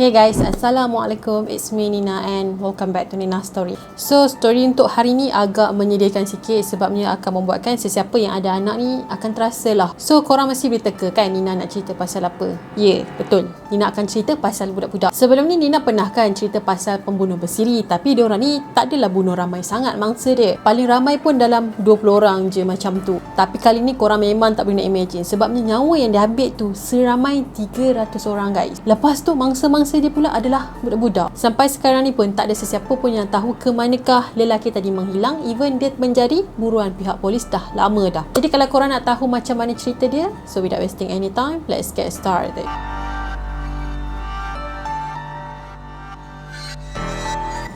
Hey guys, Assalamualaikum. It's me Nina and welcome back to Nina Story. So, story untuk hari ni agak menyedihkan sikit sebabnya akan membuatkan sesiapa yang ada anak ni akan terasa lah. So, korang mesti boleh teka kan Nina nak cerita pasal apa? Ya, betul. Nina akan cerita pasal budak-budak. Sebelum ni Nina pernah kan cerita pasal pembunuh bersiri, tapi diorang ni tak adalah bunuh ramai sangat mangsa dia. Paling ramai pun dalam 20 orang je macam tu. Tapi kali ni korang memang tak boleh nak imagine sebabnya nyawa yang diambil tu seramai 300 orang guys. Lepas tu mangsa-mangsa dia pula adalah budak-budak. Sampai sekarang ni pun tak ada sesiapa pun yang tahu ke manakah lelaki tadi menghilang. Even dia menjadi buruan pihak polis dah lama dah. Jadi kalau korang nak tahu macam mana cerita dia, so without wasting any time, let's get started.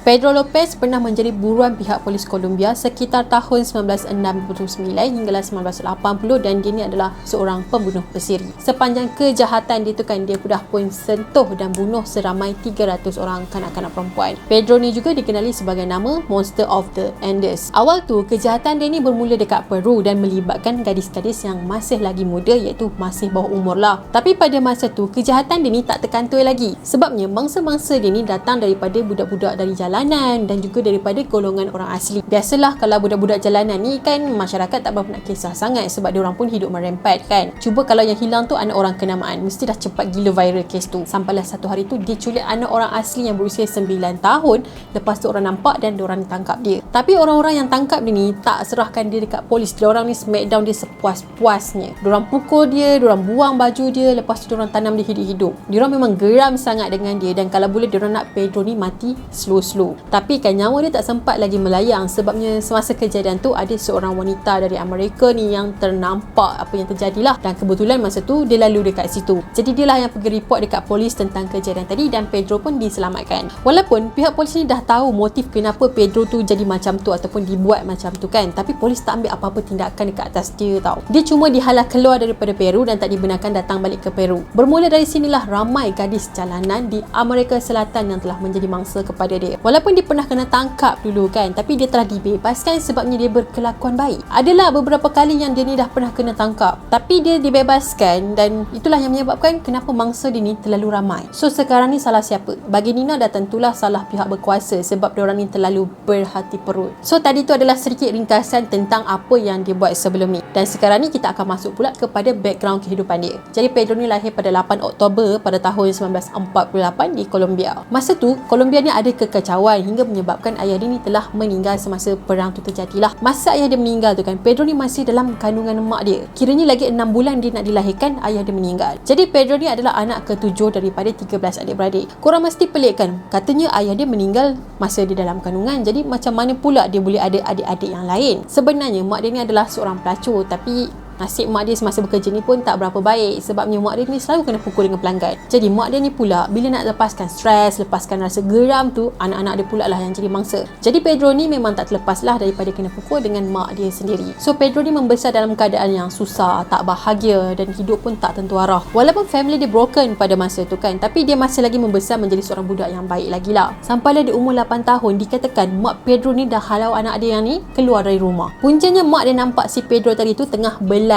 Pedro Lopez pernah menjadi buruan pihak polis Colombia sekitar tahun 1969 hinggalah 1980 dan dia ni adalah seorang pembunuh bersiri. Sepanjang kejahatan dia tu kan, dia dah pun sentuh dan bunuh seramai 300 orang kanak-kanak perempuan. Pedro ni juga dikenali sebagai nama Monster of the Andes. Awal tu kejahatan dia ni bermula dekat Peru dan melibatkan gadis-gadis yang masih lagi muda, iaitu masih bawah umur lah. Tapi pada masa tu kejahatan dia ni tak terkantoi lagi sebabnya mangsa-mangsa dia ni datang daripada budak-budak dari jalanan dan juga daripada golongan orang asli. Biasalah kalau budak-budak jalanan ni kan masyarakat tak berapa nak kisah sangat sebab diorang pun hidup merempat kan. Cuba kalau yang hilang tu anak orang kenamaan, mesti dah cepat gila viral kes tu. Sampailah satu hari tu dia culik anak orang asli yang berusia 9 tahun. Lepas tu orang nampak dan diorang tangkap dia. Tapi orang-orang yang tangkap dia ni tak serahkan dia dekat polis. Diorang ni smackdown dia sepuas-puasnya. Diorang pukul dia, diorang buang baju dia, lepas tu diorang tanam dia hidup-hidup. Diorang memang geram sangat dengan dia dan kalau boleh diorang nak Pedro ni mati slow-slow. Tapi kan nyawa dia tak sempat lagi melayang sebabnya semasa kejadian tu ada seorang wanita dari Amerika ni yang ternampak apa yang terjadilah dan kebetulan masa tu dia lalu dekat situ. Jadi dia lah yang pergi report dekat polis tentang kejadian tadi dan Pedro pun diselamatkan. Walaupun pihak polis ni dah tahu motif kenapa Pedro tu jadi macam tu ataupun dibuat macam tu kan, tapi polis tak ambil apa-apa tindakan dekat atas dia tau. Dia cuma dihalau keluar daripada Peru dan tak dibenarkan datang balik ke Peru. Bermula dari sinilah ramai gadis jalanan di Amerika Selatan yang telah menjadi mangsa kepada dia. Walaupun dia pernah kena tangkap dulu kan, tapi dia telah dibebaskan sebabnya dia berkelakuan baik. Adalah beberapa kali yang dia ni dah pernah kena tangkap, tapi dia dibebaskan dan itulah yang menyebabkan kenapa mangsa dia ni terlalu ramai. So sekarang ni salah siapa? Bagi Nina dah tentulah salah pihak berkuasa sebab diorang ni terlalu berhati perut. So tadi tu adalah sedikit ringkasan tentang apa yang dia buat sebelum ni. Dan sekarang ni kita akan masuk pula kepada background kehidupan dia. Jadi Pedro ni lahir pada 8 Oktober pada tahun 1948 di Colombia. Masa tu Colombia ni ada kekacauan hingga menyebabkan ayah dia ni telah meninggal semasa perang tu terjadilah. Masa ayah dia meninggal tu kan, Pedro ni masih dalam kandungan mak dia. Kiranya lagi 6 bulan dia nak dilahirkan, ayah dia meninggal. Jadi Pedro ni adalah anak ke-7 daripada 13 adik-beradik. Korang mesti pelik kan? Katanya ayah dia meninggal masa dia dalam kandungan. Jadi macam mana pula dia boleh ada adik-adik yang lain? Sebenarnya mak dia ni adalah seorang pelacur, tapi nasib mak dia semasa bekerja ni pun tak berapa baik sebabnya mak dia ni selalu kena pukul dengan pelanggan. Jadi mak dia ni pula bila nak lepaskan stres, lepaskan rasa geram tu, anak-anak dia pula lah yang jadi mangsa. Jadi Pedro ni memang tak terlepas lah daripada kena pukul dengan mak dia sendiri. So Pedro ni membesar dalam keadaan yang susah, tak bahagia dan hidup pun tak tentu arah. Walaupun family dia broken pada masa tu kan, tapi dia masih lagi membesar menjadi seorang budak yang baik lagi lah. Sampailah di umur 8 tahun dikatakan mak Pedro ni dah halau anak dia yang ni keluar dari rumah. Puncanya mak dia nampak si Pedro tadi tu tengah belai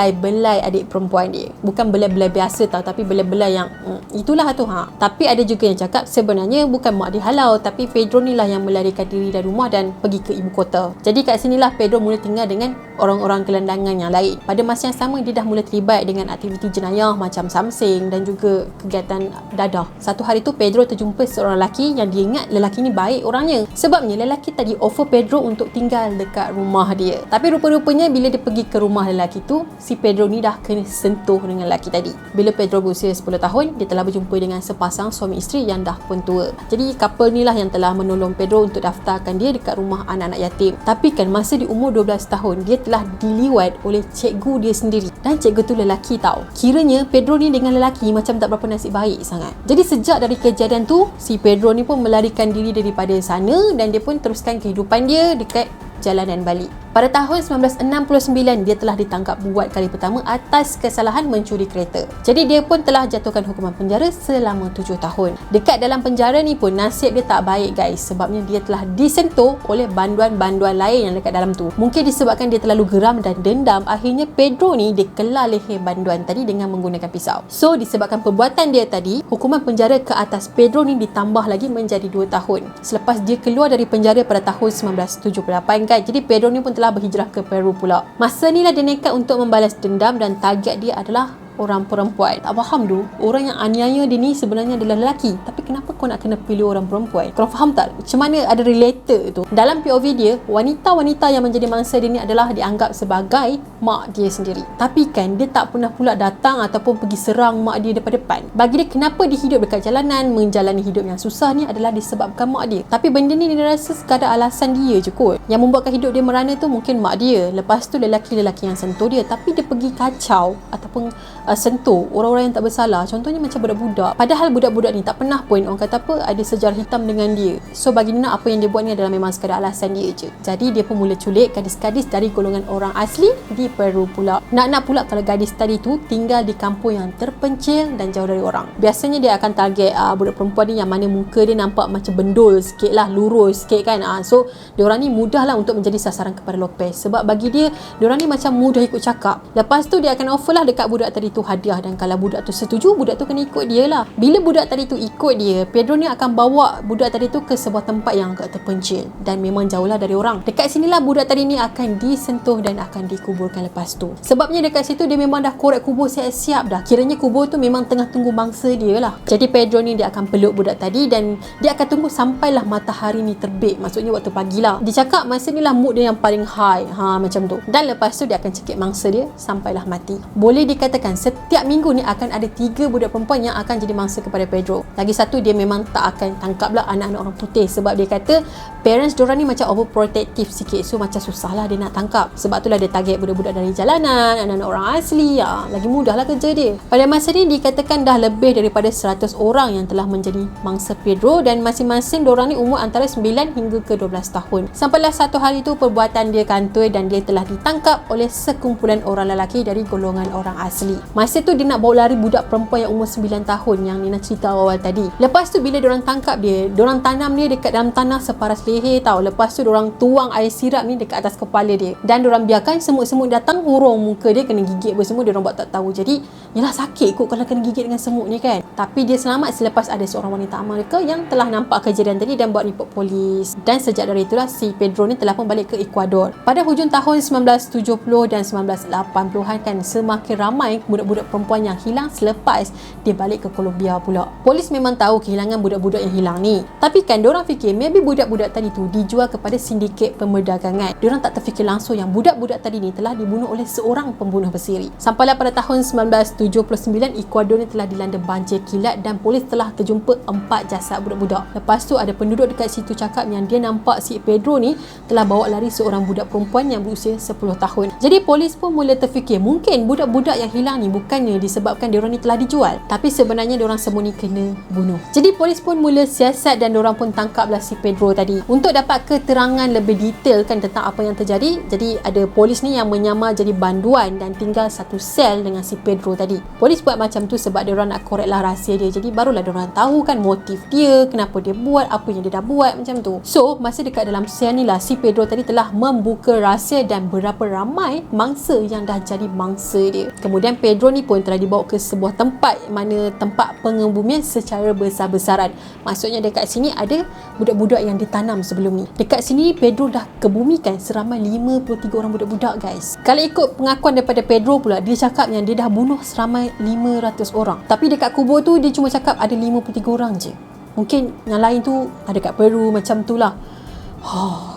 adik perempuan dia. Bukan belai-belai biasa tau, tapi belai-belai yang itulah tu ha. Tapi ada juga yang cakap sebenarnya bukan mak dihalau, tapi Pedro ni lah yang melarikan diri dari rumah dan pergi ke ibu kota. Jadi kat sinilah Pedro mula tinggal dengan orang-orang gelandangan yang lain. Pada masa yang sama dia dah mula terlibat dengan aktiviti jenayah macam samseng dan juga kegiatan dadah. Satu hari tu Pedro terjumpa seorang lelaki yang dia ingat lelaki ni baik orangnya sebabnya lelaki tadi offer Pedro untuk tinggal dekat rumah dia. Tapi rupa-rupanya bila dia pergi ke rumah lelaki tu, si Pedro ni dah kena sentuh dengan lelaki tadi. Bila Pedro berusia 10 tahun, dia telah berjumpa dengan sepasang suami isteri yang dah pun tua. Jadi couple ni lah yang telah menolong Pedro untuk daftarkan dia dekat rumah anak-anak yatim. Tapi kan masa di umur 12 tahun, dia telah diliwat oleh cikgu dia sendiri. Dan cikgu tu lelaki tau. Kiranya Pedro ni dengan lelaki macam tak berapa nasib baik sangat. Jadi sejak dari kejadian tu, si Pedro ni pun melarikan diri daripada sana dan dia pun teruskan kehidupan dia dekat jalanan balik. Pada tahun 1969, dia telah ditangkap buat kali pertama atas kesalahan mencuri kereta. Jadi dia pun telah jatuhkan hukuman penjara selama 7 tahun. Dekat dalam penjara ni pun nasib dia tak baik guys, sebabnya dia telah disentuh oleh banduan-banduan lain yang dekat dalam tu. Mungkin disebabkan dia terlalu geram dan dendam, akhirnya Pedro ni dia kelar leher banduan tadi dengan menggunakan pisau. So disebabkan perbuatan dia tadi, hukuman penjara ke atas Pedro ni ditambah lagi menjadi 2 tahun. Selepas dia keluar dari penjara pada tahun 1978 guys. Jadi Pedro ni pun telah berhijrah ke Peru pula. Masa ni lah dia nekat untuk membalas dendam dan target dia adalah orang perempuan. Tak faham tu, orang yang aniaya dia ni sebenarnya adalah lelaki, tapi kenapa kau nak kena pilih orang perempuan? Kau faham tak? Macam mana ada related tu? Dalam POV dia, wanita-wanita yang menjadi mangsa dia ni adalah dianggap sebagai mak dia sendiri. Tapi kan dia tak pernah pula datang ataupun pergi serang mak dia depan-depan. Bagi dia, kenapa dia hidup dekat jalanan, menjalani hidup yang susah ni adalah disebabkan mak dia. Tapi benda ni dia rasa sekadar alasan dia je kot. Yang membuatkan hidup dia merana tu mungkin mak dia. Lepas tu lelaki-lelaki yang sentuh dia, tapi dia pergi kacau ataupun sentuh orang-orang yang tak bersalah. Contohnya macam budak-budak. Padahal budak-budak ni tak pernah pun orang kata apa ada sejarah hitam dengan dia. So bagi Nina, apa yang dia buat ni adalah memang sekadar alasan dia je. Jadi dia pun mula culik gadis-gadis dari golongan orang asli di Peru pula. Nak pula kalau gadis tadi tu tinggal di kampung yang terpencil dan jauh dari orang. Biasanya dia akan target budak perempuan ni yang mana muka dia nampak macam bendul sikit lah, lurus sikit kan. So diorang ni mudah lah untuk menjadi sasaran kepada Lopez. Sebab bagi dia, diorang ni macam mudah ikut cakap. Lepas tu dia akan offer lah dekat budak tadi tu hadiah, dan kalau budak tu setuju, budak tu kena ikut dia lah. Bila budak tadi tu ikut dia, Pedro ni akan bawa budak tadi tu ke sebuah tempat yang agak terpencil dan memang jauh lah dari orang. Dekat sinilah budak tadi ni akan disentuh dan akan dikuburkan lepas tu. Sebabnya dekat situ dia memang dah korek kubur siap-siap dah. Kiranya kubur tu memang tengah tunggu mangsa dia lah. Jadi Pedro ni dia akan peluk budak tadi dan dia akan tunggu sampailah matahari ni terbit. Maksudnya waktu pagi lah. Dia cakap masa ni lah mood dia yang paling high. Macam tu. Dan lepas tu dia akan cekik mangsa dia sampailah mati. Boleh dikatakan setiap minggu ni akan ada 3 budak perempuan yang akan jadi mangsa kepada Pedro. Lagi satu, dia memang tak akan tangkap lah anak-anak orang putih, sebab dia kata parents diorang ni macam overprotective sikit. So macam susah lah dia nak tangkap. Sebab itulah dia target budak-budak dari jalanan, anak-anak orang asli. Lagi mudah lah kerja dia. Pada masa ni dikatakan dah lebih daripada 100 orang yang telah menjadi mangsa Pedro, dan masing-masing diorang ni umur antara 9 hingga ke 12 tahun. Sampailah satu hari tu perbuatan dia kantoi dan dia telah ditangkap oleh sekumpulan orang lelaki dari golongan orang asli. Masa tu dia nak bawa lari budak perempuan yang umur 9 tahun yang Nina cerita awal tadi. Lepas tu bila diorang tangkap dia, diorang tanam dia dekat dalam tanah separas leher tau. Lepas tu diorang tuang air sirap ni dekat atas kepala dia, dan diorang biarkan semut-semut datang hurung muka dia, kena gigit apa semua. Diorang buat tak tahu. Jadi yalah sakit kot kalau kena gigit dengan semut ni kan. Tapi dia selamat selepas ada seorang wanita Amerika yang telah nampak kejadian tadi dan buat report polis. Dan sejak dari itulah si Pedro ni telah pun balik ke Ecuador. Pada hujung tahun 1970 dan 1980-an kan, semakin ramai budak-budak perempuan yang hilang selepas dia balik ke Colombia pula. Polis memang tahu kehilangan budak-budak yang hilang ni. Tapi kan diorang fikir maybe budak-budak tadi tu dijual kepada sindiket pemerdagangan. Diorang tak terfikir langsung yang budak-budak tadi ni telah dibunuh oleh seorang pembunuh bersiri. Sampailah pada tahun 1979, Ecuador ni telah dilanda banjir kilat dan polis telah terjumpa 4 jasad budak-budak. Lepas tu ada penduduk dekat situ cakap yang dia nampak si Pedro ni telah bawa lari seorang budak perempuan yang berusia 10 tahun. Jadi polis pun mula terfikir mungkin budak-budak yang hilang ni bukannya disebabkan diorang ni telah dijual, tapi sebenarnya diorang semua ni kena bunuh. Jadi polis pun mula siasat dan diorang pun tangkaplah si Pedro tadi. Untuk dapat keterangan lebih detail kan tentang apa yang terjadi, jadi ada polis ni yang menyamar jadi banduan dan tinggal satu sel dengan si Pedro tadi. Polis buat macam tu sebab diorang nak korek lah rahsia dia. Jadi barulah diorang tahu kan motif dia, kenapa dia buat, apa yang dia dah buat macam tu. So masa dekat dalam sel ni lah si Pedro tadi telah membuka rahsia dan berapa ramai mangsa yang dah jadi mangsa dia. Kemudian Pedro ni pun telah dibawa ke sebuah tempat mana tempat pengebumian secara besar-besaran. Maksudnya dekat sini ada budak-budak yang ditanam sebelum ni. Dekat sini Pedro dah kebumikan seramai 53 orang budak-budak guys. Kalau ikut pengakuan daripada Pedro pula, dia cakap yang dia dah bunuh seramai 500 orang. Tapi dekat kubur tu dia cuma cakap ada 53 orang je. Mungkin yang lain tu ada kat Peru macam tu lah.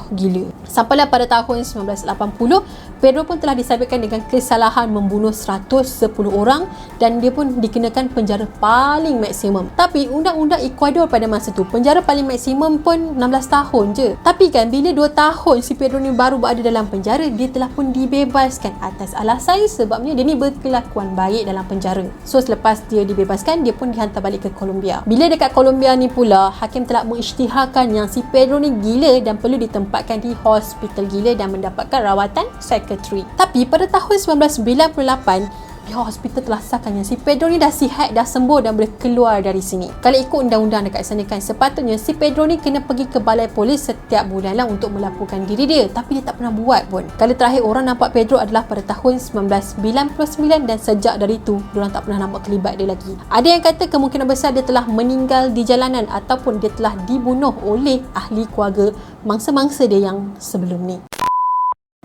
Gila. Sampailah pada tahun 1980, Pedro pun telah disabitkan dengan kesalahan membunuh 110 orang dan dia pun dikenakan penjara paling maksimum. Tapi undang-undang Ecuador pada masa tu, penjara paling maksimum pun 16 tahun je. Tapi kan bila 2 tahun si Pedro ni baru berada dalam penjara, dia telah pun dibebaskan atas alasan sebabnya dia ni berkelakuan baik dalam penjara. So selepas dia dibebaskan, dia pun dihantar balik ke Colombia. Bila dekat Colombia ni pula, hakim telah mengisytiharkan yang si Pedro ni gila dan perlu ditempatkan ditempatkan di hospital gila dan mendapatkan rawatan psikiatri. Tapi pada tahun 1998, pihak hospital telah sahkan yang si Pedro ni dah sihat, dah sembuh dan boleh keluar dari sini. Kalau ikut undang-undang dekat sana kan, sepatutnya si Pedro ni kena pergi ke balai polis setiap bulan lah untuk melaporkan diri dia, tapi dia tak pernah buat pun. Kali terakhir orang nampak Pedro adalah pada tahun 1999 dan sejak dari itu diorang tak pernah nampak kelibat dia lagi. Ada yang kata kemungkinan besar dia telah meninggal di jalanan ataupun dia telah dibunuh oleh ahli keluarga mangsa-mangsa dia yang sebelum ni.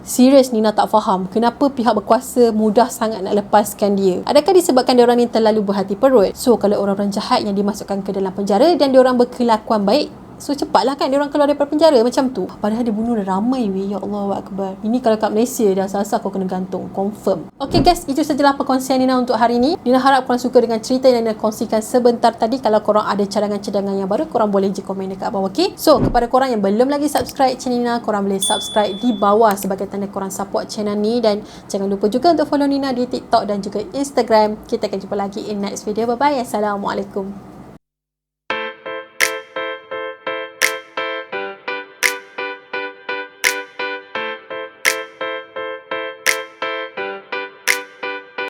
Serius Nina tak faham kenapa pihak berkuasa mudah sangat nak lepaskan dia. Adakah disebabkan diorang ni terlalu berhati perut? So kalau orang-orang jahat yang dimasukkan ke dalam penjara dan diorang berkelakuan baik, so cepatlah kan diorang keluar daripada penjara macam tu. Padahal dia bunuh dah ramai weh. Ya Allah Akbar. Ini kalau kat Malaysia dah asal-asal kau kena gantung. Confirm. Okay guys, itu sajalah perkongsian Nina untuk hari ini. Nina harap korang suka dengan cerita yang Nina kongsikan sebentar tadi. Kalau korang ada cadangan-cadangan yang baru, korang boleh je komen dekat bawah, okay? So kepada korang yang belum lagi subscribe channel Nina, korang boleh subscribe di bawah sebagai tanda korang support channel ni. Dan jangan lupa juga untuk follow Nina di TikTok dan juga Instagram. Kita akan jumpa lagi in next video. Bye bye. Assalamualaikum.